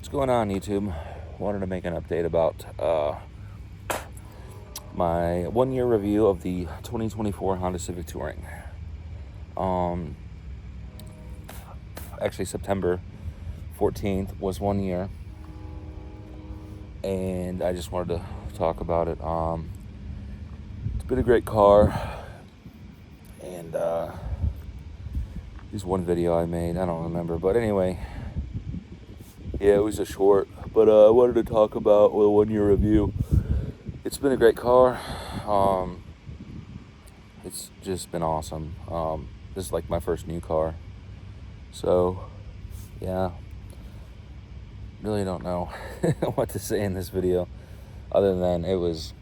What's going on, YouTube? Wanted to make an update about my 1-year review of the 2024 Honda Civic Touring. Actually, September 14th was 1 year, and I just wanted to talk about it. It's been a great car, and there's one video I made, I don't remember, but anyway, yeah, it was a short, but I wanted to talk about the 1-year review. It's been a great car. It's just been awesome. This is like my first new car, so yeah, really don't know what to say in this video other than was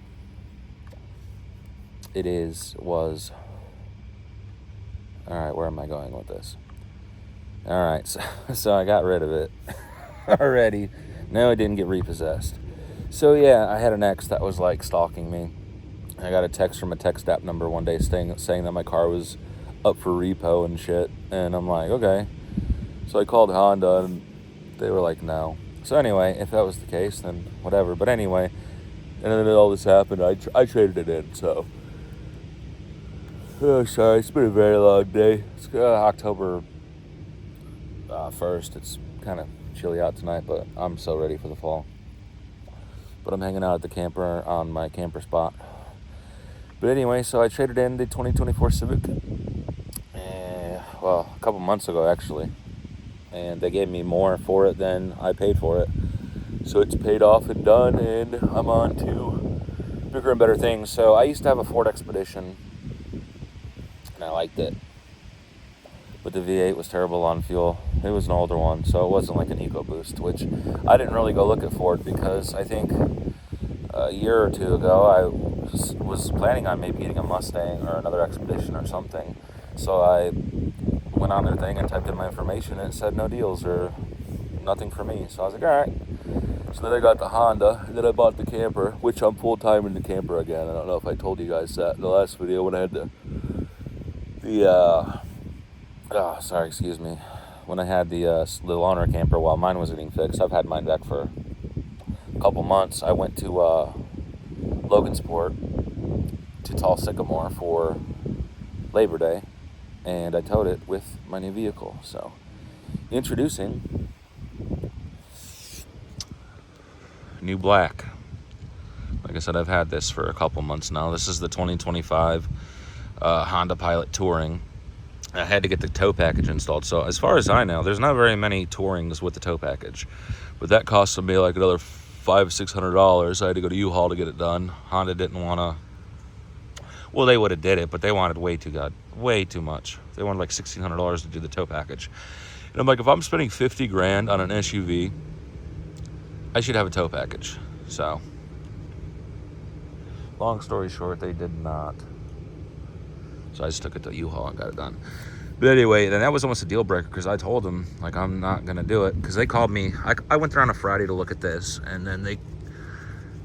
all right. Where am I going with this? All right, so I got rid of it already. No, it didn't get repossessed. So yeah, I had an ex that was like stalking me. I got a text from a text app number one day saying that my car was up for repo and shit. And I'm like, okay. So I called Honda and they were like, no. So anyway, if that was the case, then whatever. But anyway, and then all this happened. I traded it in. So, oh, sorry, it's been a very long day. It's October 1st. It's kind of chilly out tonight, but I'm so ready for the fall. But I'm hanging out at the camper on my camper spot. But anyway, so I traded in the 2024 Civic, well, a couple months ago actually, and they gave me more for it than I paid for it. So it's paid off and done, and I'm on to bigger and better things. So I used to have a Ford Expedition, and I liked it, but the V8 was terrible on fuel. It was an older one, so it wasn't like an EcoBoost, which I didn't really go look at Ford because I think a year or two ago I was planning on maybe getting a Mustang or another Expedition or something. So I went on their thing and typed in my information, and it said no deals or nothing for me. So I was like, all right. So then I got the Honda, and then I bought the camper, which I'm full-time in the camper again. I don't know if I told you guys that in the last video when I had when I had the loaner camper while mine was getting fixed. I've had mine back for a couple months. I went to Logansport to Tall Sycamore for Labor Day, and I towed it with my new vehicle. So, introducing new black. Like I said, I've had this for a couple months now. This is the 2025 Honda Pilot Touring. I had to get the tow package installed. So as far as I know, there's not very many Tourings with the tow package, but that cost me like another $500-600. I had to go to U-Haul to get it done. Honda didn't want to. Well, they would have did it, but they wanted way too much. They wanted like $1,600 to do the tow package. And I'm like, if I'm spending $50,000 on an SUV, I should have a tow package. So, long story short, they did not. So I just took it to U-Haul and got it done. But anyway, then that was almost a deal breaker because I told them, like, I'm not going to do it. Because they called me. I went there on a Friday to look at this. And then they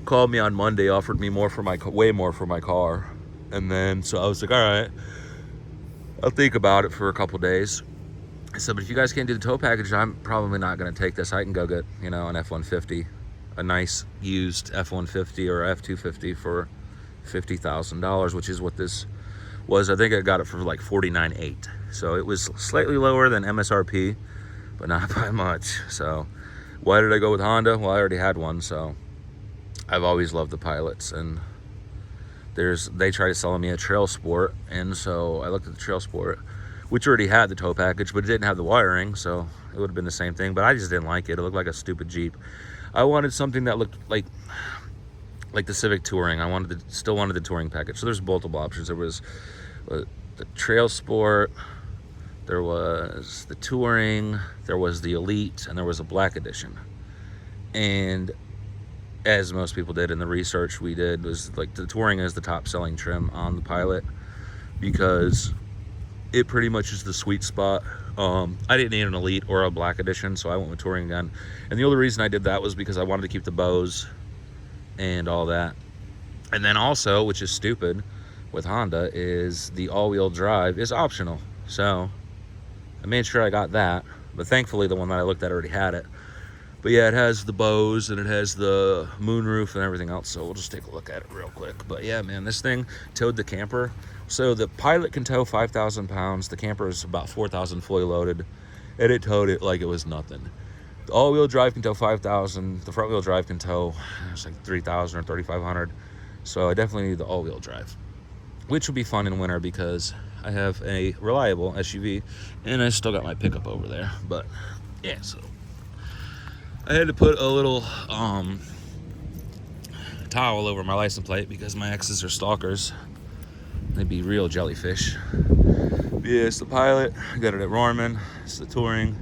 called me on Monday, offered me way more for my car. And then, so I was like, all right, I'll think about it for a couple days. I said, but if you guys can't do the tow package, I'm probably not going to take this. I can go get, an F-150, a nice used F-150 or F-250 for $50,000, which is what this was. I think I got it for like $49,800. So it was slightly lower than MSRP, but not by much. So why did I go with Honda? Well, I already had one, so I've always loved the Pilots, and they tried to sell me a Trail Sport, and so I looked at the Trail Sport, which already had the tow package, but it didn't have the wiring, so it would have been the same thing, but I just didn't like it. It looked like a stupid Jeep. I wanted something that looked like the Civic Touring. I still wanted the Touring package. So there's multiple options. There was the Trail Sport, there was the Touring, there was the Elite, and there was a Black Edition. And as most people did in the research we did, was like the Touring is the top selling trim on the Pilot because it pretty much is the sweet spot. I didn't need an Elite or a Black Edition, so I went with Touring again. And the only reason I did that was because I wanted to keep the bows and all that. And then also, which is stupid with Honda, is the all-wheel drive is optional. So I made sure I got that, but thankfully the one that I looked at already had it. But yeah, it has the bows and it has the moonroof and everything else. So we'll just take a look at it real quick. But yeah, man, this thing towed the camper. So the Pilot can tow 5,000 pounds. The camper is about 4,000 fully loaded. And it towed it like it was nothing. The all-wheel drive can tow 5,000. The front-wheel drive can tow, it's like 3,000 or 3,500. So I definitely need the all-wheel drive, which will be fun in winter because I have a reliable SUV and I still got my pickup over there. But yeah, so I had to put a little towel over my license plate because my exes are stalkers. They'd be real jellyfish. But yeah, it's the Pilot. I got it at Rorman. It's the Touring.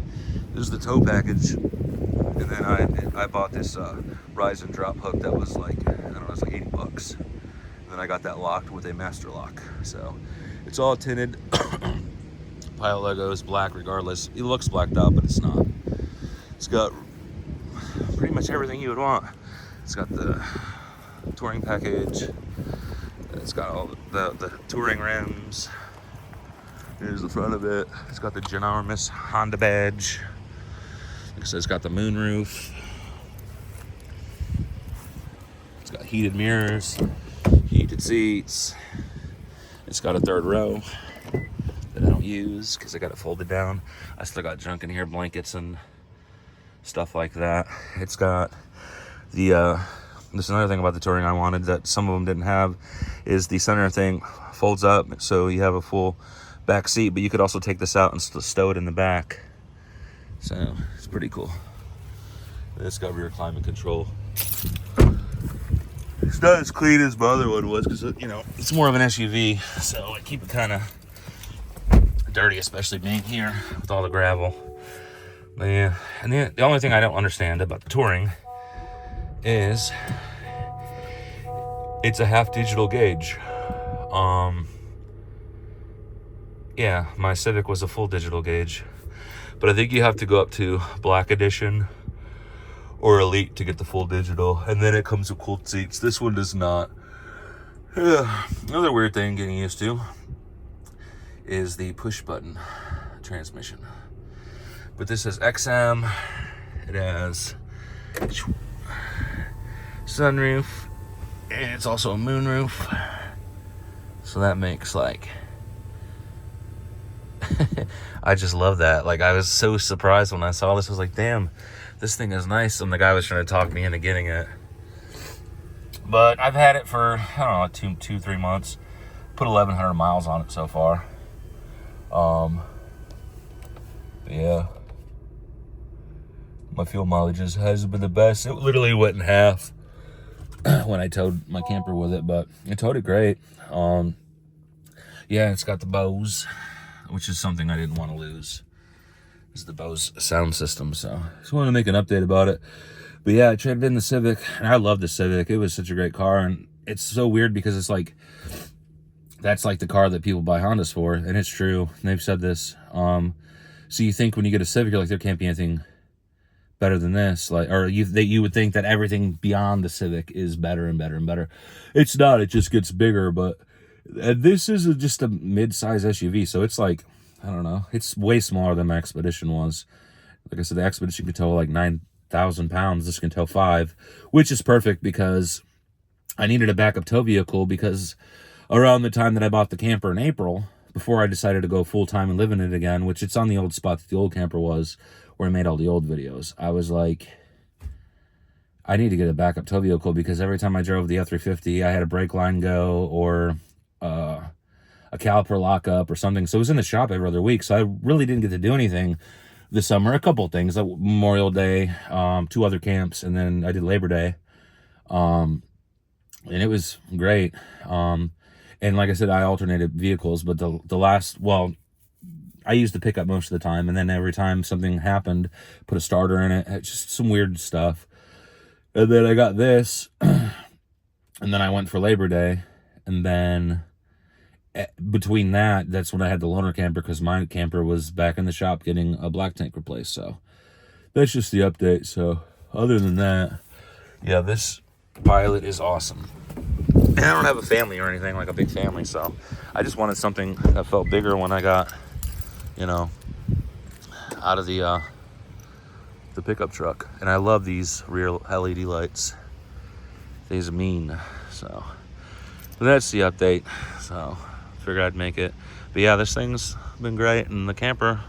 This is the tow package. And then I bought this rise and drop hook that was like, I don't know, it was like 80 bucks. And then I got that locked with a master lock. So it's all tinted. Pilot logo is black regardless. It looks blacked out, but it's not. It's got pretty much everything you would want. It's got the touring package. It's got all the touring rims. Here's the front of it. It's got the ginormous Honda badge. Like I said, it's got the moonroof. It's got heated mirrors, heated seats. It's got a third row that I don't use because I got it folded down. I still got junk in here, blankets and stuff like that. It's got the this is another thing about the Touring I wanted that some of them didn't have, is the center thing folds up so you have a full back seat, but you could also take this out and stow it in the back. So it's pretty cool. It's got rear climate control. It's not as clean as my other one was because, you know, it's more of an SUV, so I keep it kind of dirty, especially being here with all the gravel. But yeah, and the only thing I don't understand about the Touring is it's a half digital gauge. Yeah, my Civic was a full digital gauge, but I think you have to go up to Black Edition or Elite to get the full digital, and then it comes with cooled seats. This one does not. Another weird thing getting used to is the push button transmission. But this has XM, it has sunroof, and it's also a moonroof. So that makes like I just love that. Like, I was so surprised when I saw this. I was like, damn, this thing is nice. And the guy was trying to talk me into getting it. But I've had it for, I don't know, 3 months. Put 1,100 miles on it so far. Yeah. My fuel mileage hasn't been the best. It literally went in half when I towed my camper with it, but I towed it great. Yeah, it's got the Bose, which is something I didn't want to lose. This is the Bose sound system, so just wanted to make an update about it. But yeah, I traded in the Civic, and I love the Civic. It was such a great car, and it's so weird because it's like, that's like the car that people buy Hondas for, and it's true. They've said this. So you think when you get a Civic, you're like, there can't be anything better than this, like, or you would think that everything beyond the Civic is better and better and better. It's not. It just gets bigger. But this is just a mid-size SUV, so it's like, I don't know, it's way smaller than my Expedition was. Like I said, the Expedition could tow like 9,000 pounds. This can tow 5, which is perfect because I needed a backup tow vehicle, because around the time that I bought the camper in April, before I decided to go full-time and live in it again, which it's on the old spot that the old camper was, where I made all the old videos, I was like, I need to get a backup tow vehicle, because every time I drove the F350, I had a brake line go, or a caliper lockup or something. So it was in the shop every other week, so I really didn't get to do anything this summer. A couple of things, like Memorial Day, 2 other camps, and then I did Labor Day. And it was great. And like I said, I alternated vehicles, but the last, well, I used the pickup most of the time, and then every time something happened, put a starter in it. It's just some weird stuff. And then I got this, and then I went for Labor Day, and then between that's when I had the loaner camper, because my camper was back in the shop getting a black tank replaced. So that's just the update. So other than that, yeah, this Pilot is awesome. And I don't have a family or anything, like a big family, so I just wanted something that felt bigger when I got, you know, out of the the pickup truck. And I love these rear LED lights. These are mean. So but that's the update. So figured I'd make it. But yeah, this thing's been great, and the camper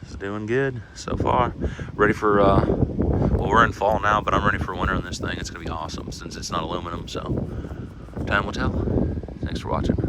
is doing good so far. Ready for well, we're in fall now, but I'm ready for winter on this thing. It's gonna be awesome since it's not aluminum. So time will tell. Thanks for watching.